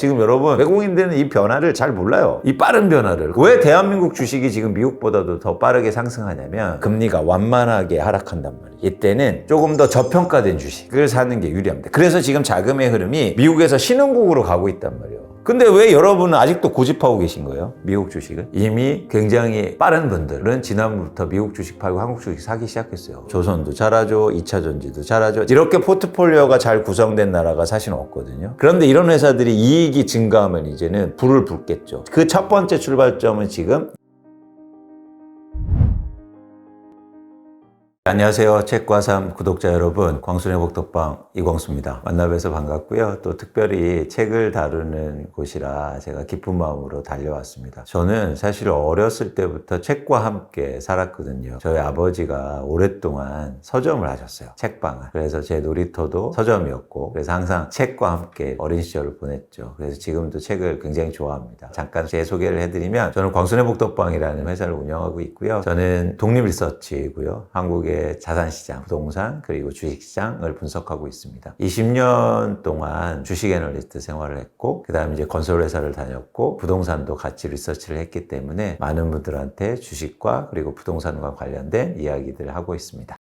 지금 여러분 외국인들은 이 변화를 잘 몰라요. 이 빠른 변화를. 왜 대한민국 주식이 지금 미국보다도 더 빠르게 상승하냐면 금리가 완만하게 하락한단 말이에요. 이때는 조금 더 저평가된 주식을 사는 게 유리합니다. 그래서 지금 자금의 흐름이 미국에서 신흥국으로 가고 있단 말이에요. 근데 왜 여러분은 아직도 고집하고 계신 거예요? 미국 주식을? 이미 굉장히 빠른 분들은 지난번부터 미국 주식 팔고 한국 주식 사기 시작했어요. 조선도 잘하죠. 2차전지도 잘하죠. 이렇게 포트폴리오가 잘 구성된 나라가 사실 없거든요. 그런데 이런 회사들이 이익이 증가하면 이제는 불을 붙겠죠. 그 첫 번째 출발점은 지금 안녕하세요. 책과 삶 구독자 여러분, 광순의 복덕방 이광수입니다. 만나뵈서 반갑고요. 또 특별히 책을 다루는 곳이라 제가 기쁜 마음으로 달려왔습니다. 저는 사실 어렸을 때부터 책과 함께 살았거든요. 저희 아버지가 오랫동안 서점을 하셨어요. 책방을. 그래서 제 놀이터도 서점이었고, 그래서 항상 책과 함께 어린 시절을 보냈죠. 그래서 지금도 책을 굉장히 좋아합니다. 잠깐 제 소개를 해드리면, 저는 광순의 복덕방이라는 회사를 운영하고 있고요. 저는 독립리서치이고요. 한국의 자산시장, 부동산, 그리고 주식시장을 분석하고 있습니다. 20년 동안 주식 애널리스트 생활을 했고, 그 다음에 이제 건설회사를 다녔고, 부동산도 같이 리서치를 했기 때문에 많은 분들한테 주식과 그리고 부동산과 관련된 이야기들을 하고 있습니다.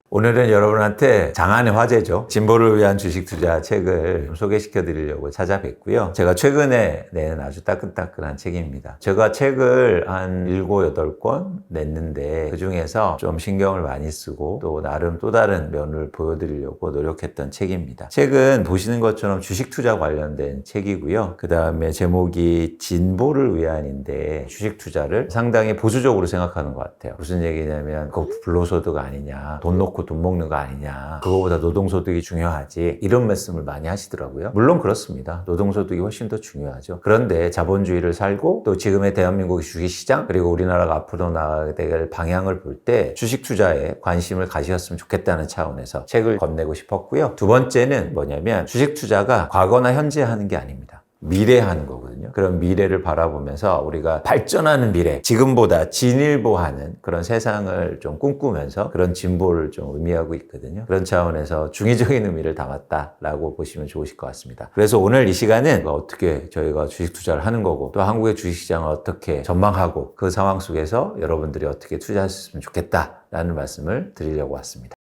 오늘은 여러분한테 장안의 화제죠. 진보를 위한 주식 투자 책을 소개시켜 드리려고 찾아뵙고요. 제가 최근에 낸 아주 따끈따끈한 책입니다. 제가 책을 한 7, 8권 냈는데 그중에서 좀 신경을 많이 쓰고 또 나름 또 다른 면을 보여드리려고 노력했던 책입니다. 책은 보시는 것처럼 주식 투자 관련된 책이고요. 그 다음에 제목이 진보를 위한인데 주식 투자를 상당히 보수적으로 생각하는 것 같아요. 무슨 얘기냐면 그거 불로소득 아니냐, 돈 놓고 돈 먹는 거 아니냐, 그거보다 노동소득이 중요하지, 이런 말씀을 많이 하시더라고요. 물론 그렇습니다. 노동소득이 훨씬 더 중요하죠. 그런데 자본주의를 살고 또 지금의 대한민국의 주식시장 그리고 우리나라가 앞으로 나가게 될 방향을 볼 때 주식 투자에 관심을 가지셨으면 좋겠다는 차원에서 책을 건네고 싶었고요. 두 번째는 뭐냐면 주식 투자가 과거나 현재 하는 게 아닙니다. 미래 하는 거거든요. 그런 미래를 바라보면서 우리가 발전하는 미래, 지금보다 진일보하는 그런 세상을 좀 꿈꾸면서 그런 진보를 좀 의미하고 있거든요. 그런 차원에서 중의적인 의미를 담았다라고 보시면 좋으실 것 같습니다. 그래서 오늘 이 시간은 어떻게 저희가 주식 투자를 하는 거고 또 한국의 주식시장을 어떻게 전망하고 그 상황 속에서 여러분들이 어떻게 투자하셨으면 좋겠다라는 말씀을 드리려고 왔습니다.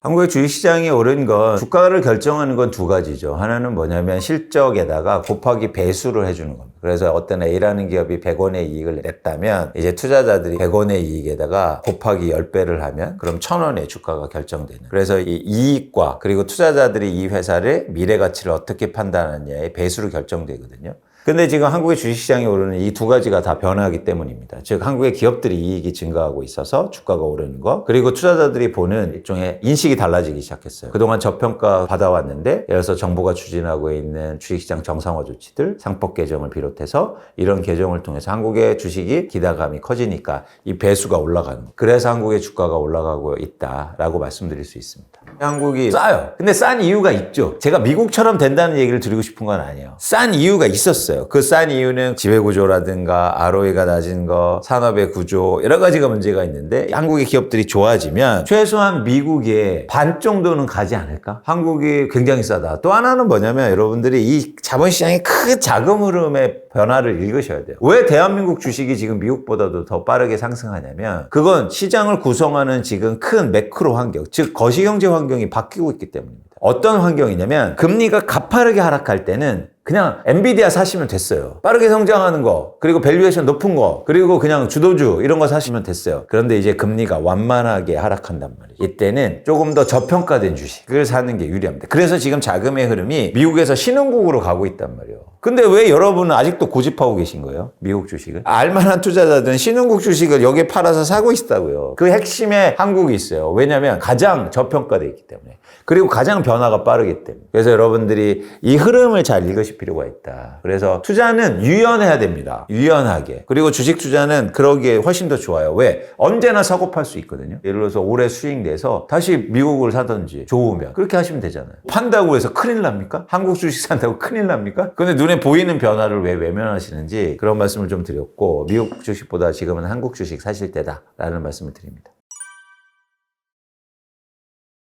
한국의 주식시장이 오른 건 주가를 결정하는 건 두 가지죠. 하나는 뭐냐면 실적에다가 곱하기 배수를 해주는 겁니다. 그래서 어떤 A라는 기업이 100원의 이익을 냈다면 이제 투자자들이 100원의 이익에다가 곱하기 10배를 하면 그럼 1000원의 주가가 결정되는. 그래서 이 이익과 그리고 투자자들이 이 회사의 미래 가치를 어떻게 판단하느냐의 배수로 결정되거든요. 근데 지금 한국의 주식시장이 오르는 이 두 가지가 다 변화하기 때문입니다. 즉 한국의 기업들이 이익이 증가하고 있어서 주가가 오르는 거, 그리고 투자자들이 보는 일종의 인식이 달라지기 시작했어요. 그동안 저평가 받아왔는데 예를 들어서 정부가 추진하고 있는 주식시장 정상화 조치들, 상법 개정을 비롯해서 이런 개정을 통해서 한국의 주식이 기대감이 커지니까 이 배수가 올라가는 거예요. 그래서 한국의 주가가 올라가고 있다라고 말씀드릴 수 있습니다. 한국이 싸요. 근데 싼 이유가 있죠. 제가 미국처럼 된다는 얘기를 드리고 싶은 건 아니에요. 싼 이유가 있었어요. 그 싼 이유는 지배구조라든가 ROE가 낮은 거, 산업의 구조, 여러 가지가 문제가 있는데 한국의 기업들이 좋아지면 최소한 미국의 반 정도는 가지 않을까? 한국이 굉장히 싸다. 또 하나는 뭐냐면 여러분들이 이 자본시장의 큰 자금 흐름의 변화를 읽으셔야 돼요. 왜 대한민국 주식이 지금 미국보다도 더 빠르게 상승하냐면 그건 시장을 구성하는 지금 큰 매크로 환경, 즉 거시경제 환경이 바뀌고 있기 때문입니다. 어떤 환경이냐면 금리가 가파르게 하락할 때는 그냥 엔비디아 사시면 됐어요. 빠르게 성장하는 거, 그리고 밸류에이션 높은 거, 그리고 그냥 주도주 이런 거 사시면 됐어요. 그런데 이제 금리가 완만하게 하락한단 말이에요. 이때는 조금 더 저평가된 주식을 사는 게 유리합니다. 그래서 지금 자금의 흐름이 미국에서 신흥국으로 가고 있단 말이에요. 근데 왜 여러분은 아직도 고집하고 계신 거예요? 미국 주식을? 알만한 투자자들은 신흥국 주식을 여기에 팔아서 사고 있다고요. 그 핵심에 한국이 있어요. 왜냐하면 가장 저평가되어 있기 때문에. 그리고 가장 변화가 빠르기 때문에. 그래서 여러분들이 이 흐름을 잘 읽으실 필요가 있다. 그래서 투자는 유연해야 됩니다. 유연하게. 그리고 주식 투자는 그러기에 훨씬 더 좋아요. 왜? 언제나 사고 팔 수 있거든요. 예를 들어서 올해 수익 내서 다시 미국을 사든지 좋으면 그렇게 하시면 되잖아요. 판다고 해서 큰일 납니까? 한국 주식 산다고 큰일 납니까? 근데 눈에 보이는 변화를 왜 외면하시는지 그런 말씀을 좀 드렸고, 미국 주식보다 지금은 한국 주식 사실 때다라는 말씀을 드립니다.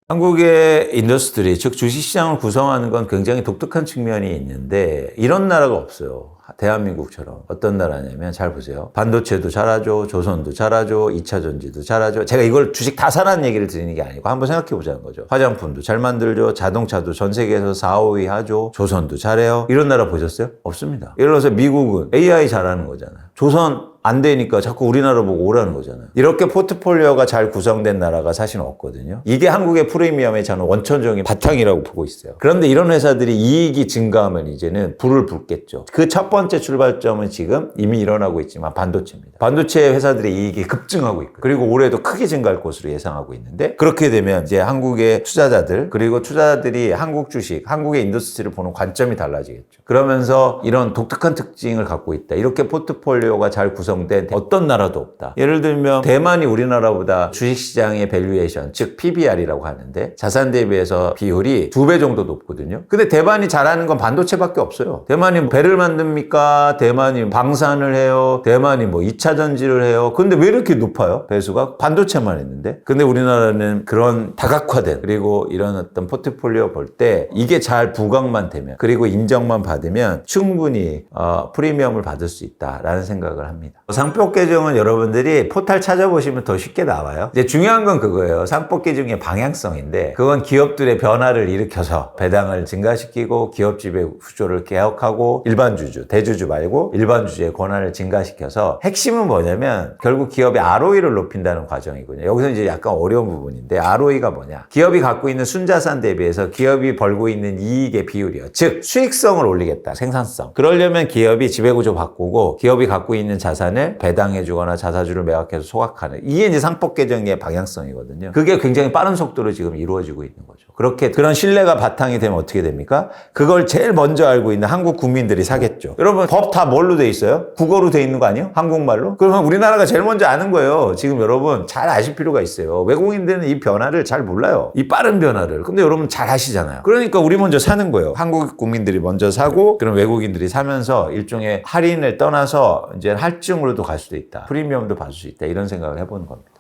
한국의 인더스트리, 즉 주식시장을 구성하는 건 굉장히 독특한 측면이 있는데 이런 나라가 없어요. 대한민국처럼. 어떤 나라냐면 잘 보세요. 반도체도 잘하죠. 조선도 잘하죠. 2차 전지도 잘하죠. 제가 이걸 주식 다 사라는 얘기를 드리는 게 아니고 한번 생각해 보자는 거죠. 화장품도 잘 만들죠. 자동차도 전 세계에서 4, 5위 하죠. 조선도 잘해요. 이런 나라 보셨어요? 없습니다. 예를 들어서 미국은 AI 잘하는 거잖아요. 조선 안 되니까 자꾸 우리나라 보고 오라는 거잖아요. 이렇게 포트폴리오가 잘 구성된 나라가 사실 없거든요. 이게 한국의 프리미엄의 저는 원천적인 바탕이라고 보고 있어요. 그런데 이런 회사들이 이익이 증가하면 이제는 불을 붙겠죠. 그 첫 번째 출발점은 지금 이미 일어나고 있지만 반도체입니다. 반도체 회사들의 이익이 급증하고 있고 그리고 올해도 크게 증가할 것으로 예상하고 있는데 그렇게 되면 이제 한국의 투자자들 그리고 투자자들이 한국 주식, 한국의 인더스트리를 보는 관점이 달라지겠죠. 그러면서 이런 독특한 특징을 갖고 있다. 이렇게 포트폴리오가 잘 구성된 어떤 나라도 없다. 예를 들면 대만이 우리나라보다 주식시장의 밸류에이션, 즉 PBR이라고 하는데 자산 대비해서 비율이 2배 정도 높거든요. 근데 대만이 잘하는 건 반도체밖에 없어요. 대만이 배를 만듭니까? 대만이 방산을 해요. 대만이 뭐 2차 전지를 해요. 근데 왜 이렇게 높아요? 배수가? 반도체만 했는데. 근데 우리나라는 그런 다각화된 그리고 이런 어떤 포트폴리오 볼 때 이게 잘 부각만 되면 그리고 인정만 받으면 충분히 프리미엄을 받을 수 있다라는 생각을 합니다. 상법 개정은 여러분들이 포탈 찾아보시면 더 쉽게 나와요. 이제 중요한 건 그거예요. 상법 개정의 방향성인데 그건 기업들의 변화를 일으켜서 배당을 증가시키고 기업 지배 구조를 개혁하고 일반 주주, 대주주 말고 일반 주주의 권한을 증가시켜서 핵심은 뭐냐면 결국 기업의 ROE를 높인다는 과정이거든요. 여기서 이제 약간 어려운 부분인데 ROE가 뭐냐? 기업이 갖고 있는 순자산 대비해서 기업이 벌고 있는 이익의 비율이요. 즉 수익성을 올리겠다. 생산성. 그러려면 기업이 지배구조 바꾸고 기업이 갖고 있는 자산을 배당해주거나 자사주를 매각해서 소각하는 이게 이제 상법 개정의 방향성이거든요. 그게 굉장히 빠른 속도로 지금 이루어지고 있는 거죠. 그렇게 그런 신뢰가 바탕이 되면 어떻게 됩니까? 그걸 제일 먼저 알고 있는 한국 국민들이 사겠죠. 여러분 법 다 뭘로 돼 있어요? 국어로 돼 있는 거 아니에요? 한국말로? 그러면 우리나라가 제일 먼저 아는 거예요. 지금 여러분 잘 아실 필요가 있어요. 외국인들은 이 변화를 잘 몰라요. 이 빠른 변화를. 근데 여러분 잘 아시잖아요. 그러니까 우리 먼저 사는 거예요. 한국 국민들이 먼저 사고 그럼 외국인들이 사면서 일종의 할인을 떠나서 이제 할증으로도 갈 수도 있다. 프리미엄도 받을 수 있다. 이런 생각을 해보는 겁니다.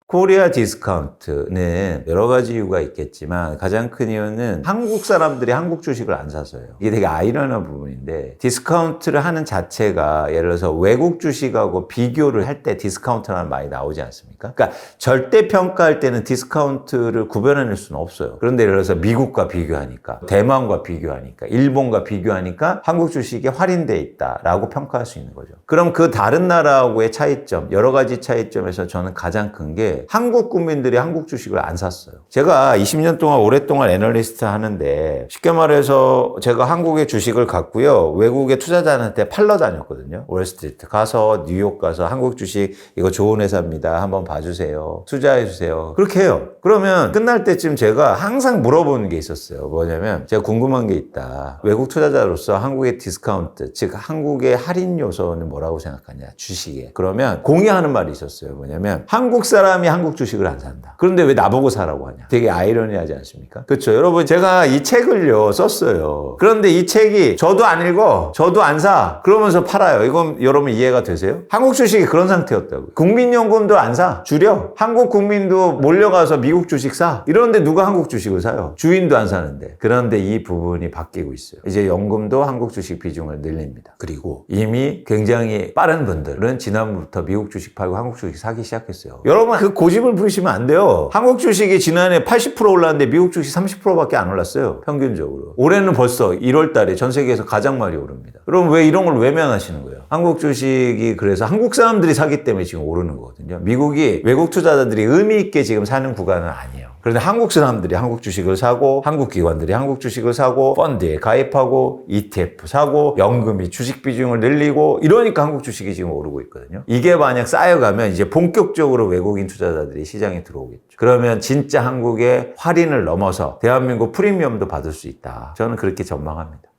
코리아 디스카운트는 여러 가지 이유가 있겠지만 가장 큰 이유는 한국 사람들이 한국 주식을 안 사서요. 이게 되게 아이러니한 부분인데 디스카운트를 하는 자체가 예를 들어서 외국 주식하고 비교를 할 때 디스카운트라는 말이 나오지 않습니까? 그러니까 절대 평가할 때는 디스카운트를 구별해낼 수는 없어요. 그런데 예를 들어서 미국과 비교하니까 대만과 비교하니까 일본과 비교하니까 한국 주식이 할인돼 있다라고 평가할 수 있는 거죠. 그럼 그 다른 나라하고의 차이점, 여러 가지 차이점에서 저는 가장 큰 게 한국 국민들이 한국 주식을 안 샀어요. 제가 20년 동안 오랫동안 애널리스트 하는데 쉽게 말해서 제가 한국의 주식을 갖고요. 외국의 투자자한테 팔러 다녔거든요. 월스트리트 가서 뉴욕 가서 한국 주식 이거 좋은 회사입니다. 한번 봐주세요. 투자해 주세요. 그렇게 해요. 그러면 끝날 때쯤 제가 항상 물어보는 게 있었어요. 뭐냐면 제가 궁금한 게 있다. 외국 투자자로서 한국의 디스카운트 즉 한국의 할인 요소는 뭐라고 생각하냐. 주식에. 그러면 공유하는 말이 있었어요. 뭐냐면 한국 사람이 한국 주식을 안 산다. 그런데 왜 나보고 사라고 하냐. 되게 아이러니하지 않습니까? 그렇죠. 여러분 제가 이 책을요 썼어요. 그런데 이 책이 저도 안 읽어. 저도 안 사. 그러면서 팔아요. 이건 여러분 이해가 되세요? 한국 주식이 그런 상태였다고요. 국민연금도 안 사. 줄여. 한국 국민도 몰려가서 미국 주식 사. 이런데 누가 한국 주식을 사요? 주인도 안 사는데. 그런데 이 부분이 바뀌고 있어요. 이제 연금도 한국 주식 비중을 늘립니다. 그리고 이미 굉장히 빠른 분들은 지난번부터 미국 주식 팔고 한국 주식 사기 시작했어요. 여러분 그 고집을 부리시면 안 돼요. 한국 주식이 지난해 80% 올랐는데 미국 주식 30%밖에 안 올랐어요. 평균적으로. 올해는 벌써 1월 달에 전 세계에서 가장 많이 오릅니다. 여러분 왜 이런 걸 외면하시는 거예요? 한국 주식이 그래서 한국 사람들이 사기 때문에 지금 오르는 거거든요. 미국이 외국 투자자들이 의미 있게 지금 사는 구간은 아니에요. 그런데 한국 사람들이 한국 주식을 사고 한국 기관들이 한국 주식을 사고 펀드에 가입하고 ETF 사고 연금이 주식 비중을 늘리고 이러니까 한국 주식이 지금 오르고 있거든요. 이게 만약 쌓여가면 이제 본격적으로 외국인 투자자들이 시장에 들어오겠죠. 그러면 진짜 한국의 할인을 넘어서 대한민국 프리미엄도 받을 수 있다. 저는 그렇게 전망합니다.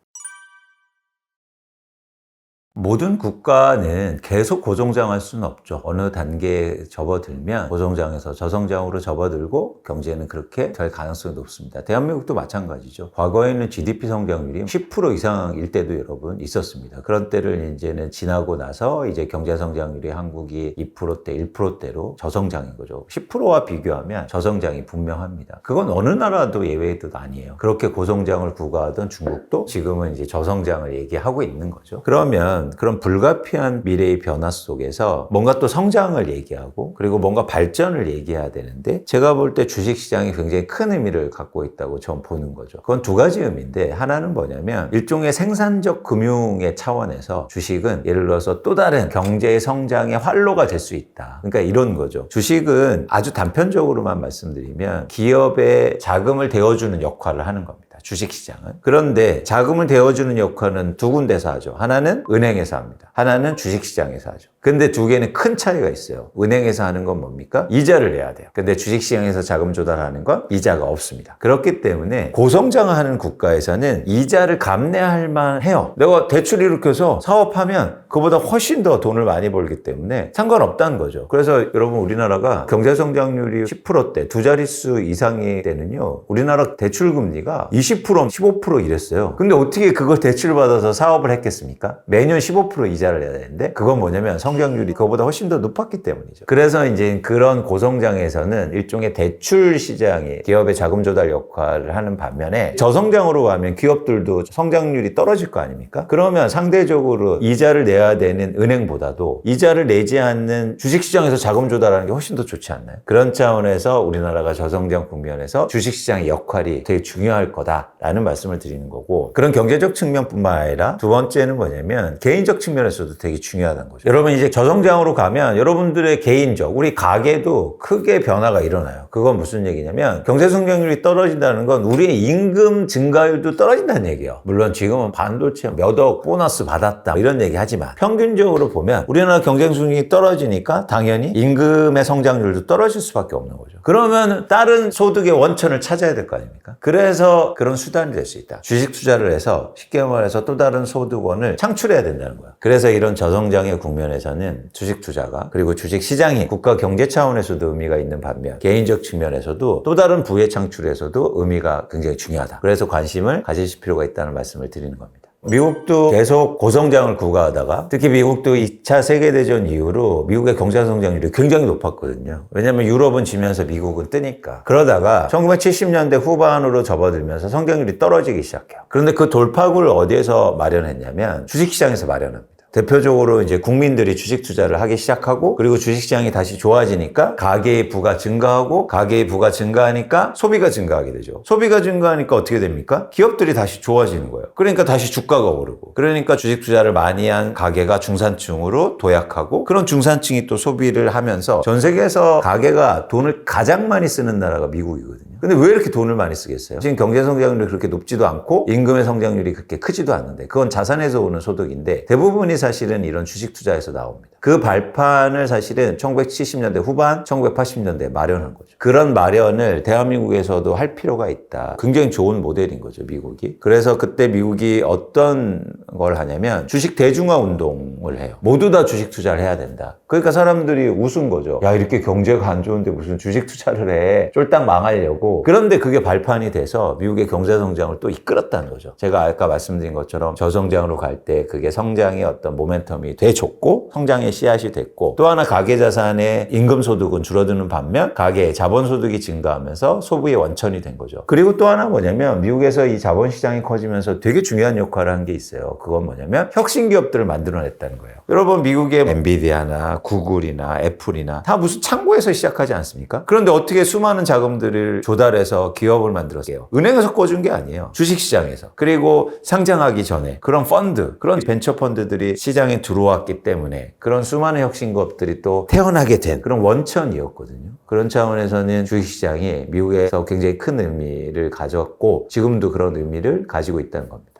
모든 국가는 계속 고성장할 수는 없죠. 어느 단계에 접어들면 고성장에서 저성장으로 접어들고 경제는 그렇게 될 가능성이 높습니다. 대한민국도 마찬가지죠. 과거에는 GDP 성장률이 10% 이상일 때도 여러분 있었습니다. 그런 때를 이제는 지나고 나서 이제 경제 성장률이 한국이 2%대, 1%대로 저성장인 거죠. 10%와 비교하면 저성장이 분명합니다. 그건 어느 나라도 예외도 아니에요. 그렇게 고성장을 구가하던 중국도 지금은 이제 저성장을 얘기하고 있는 거죠. 그러면 그런 불가피한 미래의 변화 속에서 뭔가 또 성장을 얘기하고 그리고 뭔가 발전을 얘기해야 되는데 제가 볼 때 주식시장이 굉장히 큰 의미를 갖고 있다고 전 보는 거죠. 그건 두 가지 의미인데 하나는 뭐냐면 일종의 생산적 금융의 차원에서 주식은 예를 들어서 또 다른 경제의 성장의 활로가 될 수 있다. 그러니까 이런 거죠. 주식은 아주 단편적으로만 말씀드리면 기업의 자금을 대어주는 역할을 하는 겁니다. 주식시장은. 그런데 자금을 대어주는 역할은 두 군데서 하죠. 하나는 은행에서 합니다. 하나는 주식시장에서 하죠. 근데 두 개는 큰 차이가 있어요. 은행에서 하는 건 뭡니까? 이자를 내야 돼요. 근데 주식시장에서 자금 조달하는 건 이자가 없습니다. 그렇기 때문에 고성장하는 국가에서는 이자를 감내할 만해요. 내가 대출 일으켜서 사업하면 그보다 훨씬 더 돈을 많이 벌기 때문에 상관없다는 거죠. 그래서 여러분 우리나라가 경제성장률이 10%대 두 자릿수 이상이 되는요. 우리나라 대출금리가 20% 15% 이랬어요. 근데 어떻게 그걸 대출을 받아서 사업을 했겠습니까? 매년 15% 이자를 내야 되는데 그건 뭐냐면 성장률이 그거보다 훨씬 더 높았기 때문이죠. 그래서 이제 그런 고성장에서는 일종의 대출 시장이 기업의 자금 조달 역할을 하는 반면에 저성장으로 가면 기업들도 성장률이 떨어질 거 아닙니까? 그러면 상대적으로 이자를 내야 되는 은행보다도 이자를 내지 않는 주식시장에서 자금 조달하는 게 훨씬 더 좋지 않나요? 그런 차원에서 우리나라가 저성장 국면에서 주식시장의 역할이 되게 중요할 거다라는 말씀을 드리는 거고 그런 경제적 측면뿐만 아니라 두 번째는 뭐냐면 개인적 측면에서도 되게 중요하다는 거죠. 여러분 이제 저성장으로 가면 여러분들의 개인적 우리 가계도 크게 변화가 일어나요. 그건 무슨 얘기냐면 경제 성장률이 떨어진다는 건 우리의 임금 증가율도 떨어진다는 얘기예요. 물론 지금은 반도체 몇 억 보너스 받았다 이런 얘기 하지만 평균적으로 보면 우리나라 경제 성장률이 떨어지니까 당연히 임금의 성장률도 떨어질 수밖에 없는 거죠. 그러면 다른 소득의 원천을 찾아야 될 거 아닙니까? 그래서 그런 수단이 될 수 있다. 주식 투자를 해서 쉽게 말해서 또 다른 소득원을 창출해야 된다는 거야. 그래서 이런 저성장의 국면에서는 주식 투자가 그리고 주식 시장이 국가 경제 차원에서도 의미가 있는 반면 개인적 측면에서도 또 다른 부의 창출에서도 의미가 굉장히 중요하다. 그래서 관심을 가지실 필요가 있다는 말씀을 드리는 겁니다. 미국도 계속 고성장을 구가하다가 특히 미국도 2차 세계대전 이후로 미국의 경제 성장률이 굉장히 높았거든요. 왜냐하면 유럽은 지면서 미국은 뜨니까. 그러다가 1970년대 후반으로 접어들면서 성장률이 떨어지기 시작해요. 그런데 그 돌파구를 어디에서 마련했냐면 주식시장에서 마련합니다. 대표적으로 이제 국민들이 주식 투자를 하기 시작하고 그리고 주식시장이 다시 좋아지니까 가계의 부가 증가하고 가계의 부가 증가하니까 소비가 증가하게 되죠. 소비가 증가하니까 어떻게 됩니까? 기업들이 다시 좋아지는 거예요. 그러니까 다시 주가가 오르고 그러니까 주식 투자를 많이 한 가계가 중산층으로 도약하고 그런 중산층이 또 소비를 하면서 전 세계에서 가계가 돈을 가장 많이 쓰는 나라가 미국이거든요. 근데 왜 이렇게 돈을 많이 쓰겠어요? 지금 경제 성장률이 그렇게 높지도 않고 임금의 성장률이 그렇게 크지도 않는데 그건 자산에서 오는 소득인데 대부분이 사실은 이런 주식 투자에서 나옵니다. 그 발판을 사실은 1970년대 후반, 1980년대에 마련한 거죠. 그런 마련을 대한민국에서도 할 필요가 있다. 굉장히 좋은 모델인 거죠, 미국이. 그래서 그때 미국이 어떤 걸 하냐면 주식 대중화 운동을 해요. 모두 다 주식 투자를 해야 된다. 그러니까 사람들이 웃은 거죠. 야, 이렇게 경제가 안 좋은데 무슨 주식 투자를 해. 쫄딱 망하려고. 그런데 그게 발판이 돼서 미국의 경제 성장을 또 이끌었다는 거죠. 제가 아까 말씀드린 것처럼 저성장으로 갈 때 그게 성장의 어떤 모멘텀이 되줬고 성장의 씨앗이 됐고 또 하나 가계자산의 임금소득은 줄어드는 반면 가계의 자본소득이 증가하면서 소비의 원천이 된 거죠. 그리고 또 하나 뭐냐면 미국에서 이 자본시장이 커지면서 되게 중요한 역할을 한 게 있어요. 그건 뭐냐면 혁신기업들을 만들어냈다는 거예요. 여러분 미국의 엔비디아나 구글이나 애플이나 다 무슨 창고에서 시작하지 않습니까? 그런데 어떻게 수많은 자금들을 조달해서 기업을 만들었어요? 은행에서 꿔준 게 아니에요. 주식시장에서. 그리고 상장하기 전에 그런 펀드, 그런 벤처 펀드들이 시장에 들어왔기 때문에 그런 수많은 혁신기업들이 또 태어나게 된 그런 원천이었거든요. 그런 차원에서는 주식시장이 미국에서 굉장히 큰 의미를 가졌고 지금도 그런 의미를 가지고 있다는 겁니다.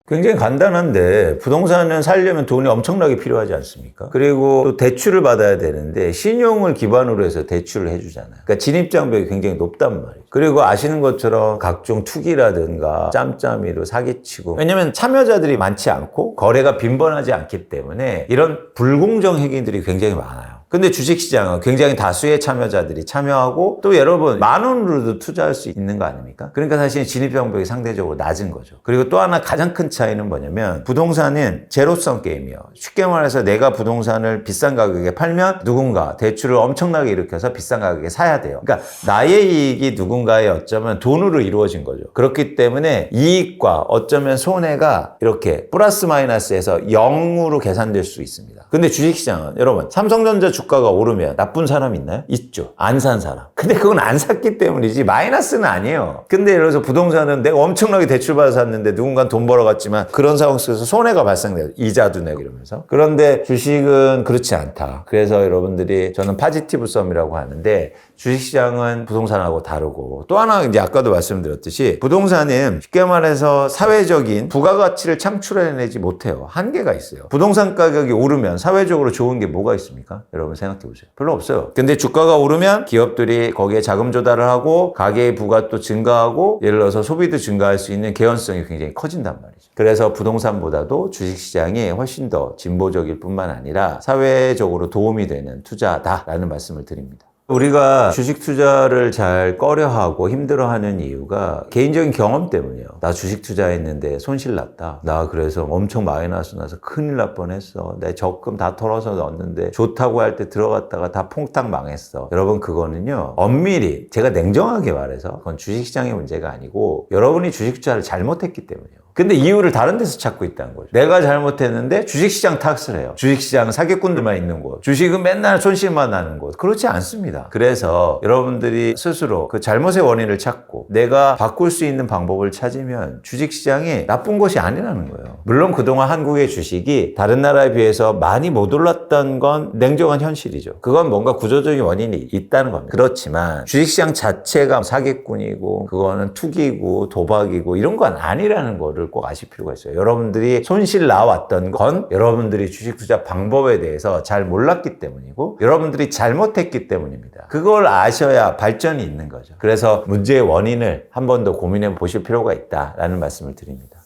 굉장히 간단한데 부동산은 살려면 돈이 엄청나게 필요하지 않습니까? 그리고 또 대출을 받아야 되는데 신용을 기반으로 해서 대출을 해주잖아요. 그러니까 진입장벽이 굉장히 높단 말이에요. 그리고 아시는 것처럼 각종 투기라든가 짬짬이로 사기치고, 왜냐면 참여자들이 많지 않고 거래가 빈번하지 않기 때문에 이런 불공정 행위들이 굉장히 많아요. 근데 주식시장은 굉장히 다수의 참여자들이 참여하고 또 여러분 10,000원으로도 투자할 수 있는 거 아닙니까? 그러니까 사실 진입장벽이 상대적으로 낮은 거죠. 그리고 또 하나 가장 큰 차이는 뭐냐면 부동산은 제로섬 게임이에요. 쉽게 말해서 내가 부동산을 비싼 가격에 팔면 누군가 대출을 엄청나게 일으켜서 비싼 가격에 사야 돼요. 그러니까 나의 이익이 누군가의 어쩌면 돈으로 이루어진 거죠. 그렇기 때문에 이익과 어쩌면 손해가 이렇게 플러스 마이너스에서 0으로 계산될 수 있습니다. 근데 주식시장은 여러분 삼성전자 주가가 오르면 나쁜 사람 있나요? 있죠. 안 산 사람. 근데 그건 안 샀기 때문이지 마이너스는 아니에요. 근데 예를 들어서 부동산은 내가 엄청나게 대출받아 샀는데 누군가는 돈 벌어갔지만 그런 상황 속에서 손해가 발생돼요. 이자도 내고 이러면서. 그런데 주식은 그렇지 않다. 그래서 여러분들이 저는 파지티브 썸이라고 하는데 주식시장은 부동산하고 다르고, 또 하나 이제 아까도 말씀드렸듯이 부동산은 쉽게 말해서 사회적인 부가가치를 창출해내지 못해요. 한계가 있어요. 부동산 가격이 오르면 사회적으로 좋은 게 뭐가 있습니까? 여러분 생각해 보세요. 별로 없어요. 근데 주가가 오르면 기업들이 거기에 자금 조달을 하고 가계의 부가도 증가하고 예를 들어서 소비도 증가할 수 있는 개연성이 굉장히 커진단 말이죠. 그래서 부동산보다도 주식시장이 훨씬 더 진보적일 뿐만 아니라 사회적으로 도움이 되는 투자다라는 말씀을 드립니다. 우리가 주식 투자를 잘 꺼려하고 힘들어하는 이유가 개인적인 경험 때문이에요. 나 주식 투자했는데 손실 났다. 나 그래서 엄청 마이너스 나서 큰일 날 뻔했어. 내 적금 다 털어서 넣었는데 좋다고 할 때 들어갔다가 다 퐁당 망했어. 여러분 그거는요, 엄밀히 제가 냉정하게 말해서 그건 주식시장의 문제가 아니고 여러분이 주식 투자를 잘못했기 때문이에요. 근데 이유를 다른 데서 찾고 있다는 거죠. 내가 잘못했는데 주식시장 탓을 해요. 주식시장은 사기꾼들만 있는 곳, 주식은 맨날 손실만 나는 곳. 그렇지 않습니다. 그래서 여러분들이 스스로 그 잘못의 원인을 찾고 내가 바꿀 수 있는 방법을 찾으면 주식시장이 나쁜 것이 아니라는 거예요. 물론 그동안 한국의 주식이 다른 나라에 비해서 많이 못 올랐던 건 냉정한 현실이죠. 그건 뭔가 구조적인 원인이 있다는 겁니다. 그렇지만 주식시장 자체가 사기꾼이고 그거는 투기고 도박이고 이런 건 아니라는 거를 꼭 아실 필요가 있어요. 여러분들이 손실 나왔던 건 여러분들이 주식 투자 방법에 대해서 잘 몰랐기 때문이고 여러분들이 잘못했기 때문입니다. 그걸 아셔야 발전이 있는 거죠. 그래서 문제의 원인을 한 번 더 고민해 보실 필요가 있다라는 말씀을 드립니다.